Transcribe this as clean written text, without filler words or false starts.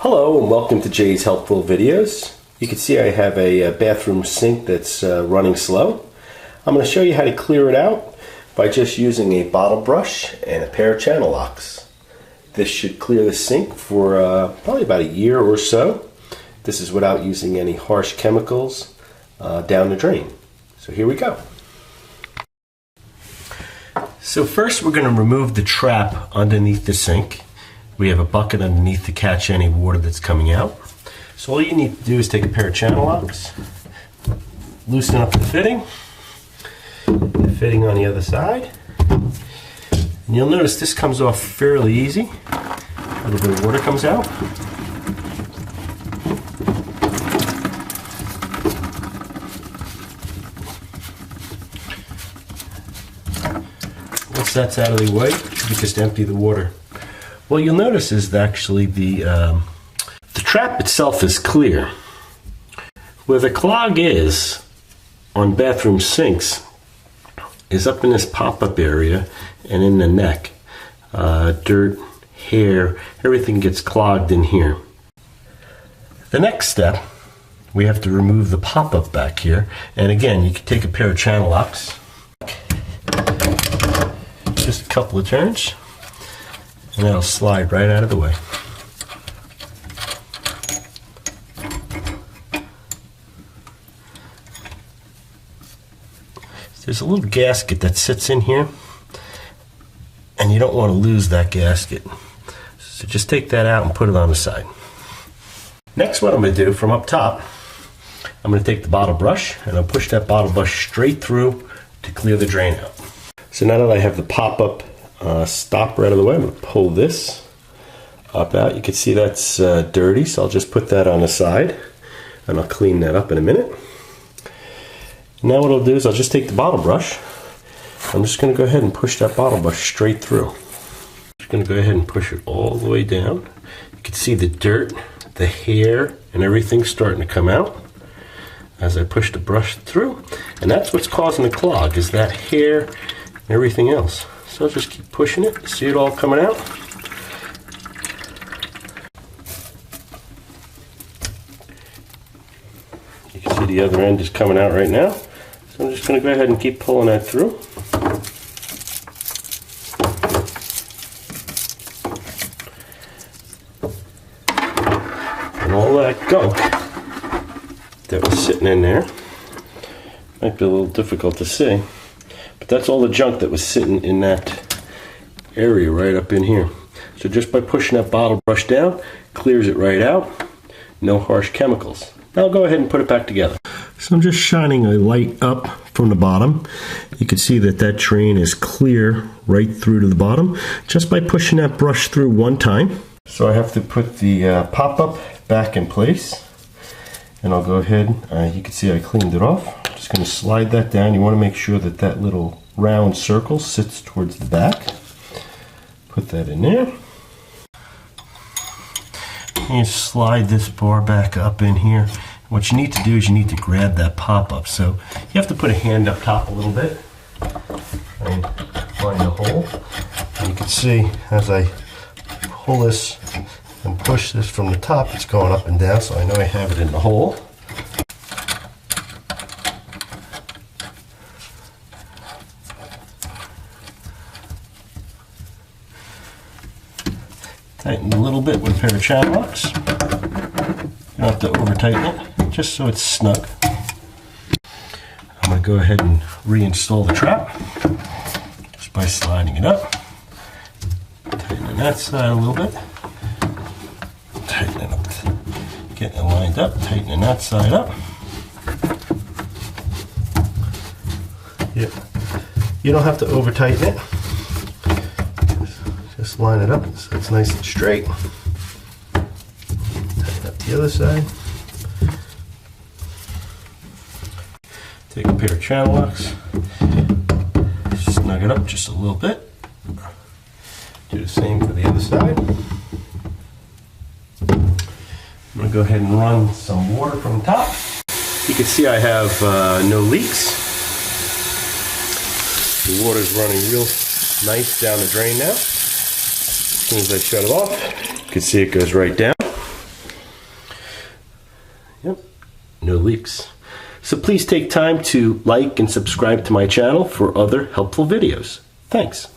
Hello and welcome to Jay's Helpful Videos. You can see I have a bathroom sink that's running slow. I'm going to show you how to clear it out by just using a bottle brush and a pair of channel locks. This should clear the sink for probably about a year or so. This is without using any harsh chemicals down the drain. So here we go. So first we're going to remove the trap underneath the sink. We have a bucket underneath to catch any water that's coming out. So all you need to do is take a pair of channel locks, loosen up the fitting on the other side, and you'll notice this comes off fairly easy. A little bit of water comes out. Once that's out of the way, you just empty the water. What you'll notice is that actually the trap itself is clear. Where the clog is on bathroom sinks is up in this pop-up area and in the neck. Dirt, hair, everything gets clogged in here. The next step, we have to remove the pop-up back here. And again, you can take a pair of channel locks, just a couple of turns, and that'll slide right out of the way. There's a little gasket that sits in here, and you don't want to lose that gasket. So just take that out and put it on the side. Next, what I'm going to do from up top, I'm going to take the bottle brush and I'll push that bottle brush straight through to clear the drain out. So now that I have the pop-up stopper out of the way, I'm going to pull this up out. You can see that's dirty, so I'll just put that on the side and I'll clean that up in a minute. Now what I'll do is I'll just take the bottle brush. I'm just going to go ahead and push that bottle brush straight through. I'm just going to go ahead and push it all the way down. You can see the dirt, the hair, and everything starting to come out as I push the brush through. And that's what's causing the clog, is that hair and everything else. So I'll just keep pushing it. See it all coming out? You can see the other end is coming out right now. So I'm just going to go ahead and keep pulling that through. And all that gunk that was sitting in there, might be a little difficult to see, but that's all the junk that was sitting in that area right up in here. So just by pushing that bottle brush down, clears it right out. No harsh chemicals. Now I'll go ahead and put it back together. So I'm just shining a light up from the bottom. You can see that that drain is clear right through to the bottom just by pushing that brush through one time. So I have to put the pop-up back in place. And I'll go ahead, you can see I cleaned it off. I'm just going to slide that down. You want to make sure that that little round circle sits towards the back. Put that in there. And you slide this bar back up in here. What you need to do is you need to grab that pop-up. So you have to put a hand up top a little bit and find the hole. And you can see as I pull this and push this from the top, it's going up and down, so I know I have it in the hole. Tighten a little bit with a pair of channel locks. You don't have to over tighten it, just so it's snug. I'm going to go ahead and reinstall the trap just by sliding it up. Tightening that side a little bit. Tightening up, getting it lined up, tightening that side up. You don't have to over tighten it. Just line it up so it's nice and straight. Tighten up the other side. Take a pair of channel locks, snug it up just a little bit. Do the same for the other side. I'm going to go ahead and run some water from the top. You can see I have no leaks. The water's running real nice down the drain now. As soon as I shut it off, you can see it goes right down. Yep, no leaks. So please take time to like and subscribe to my channel for other helpful videos. Thanks.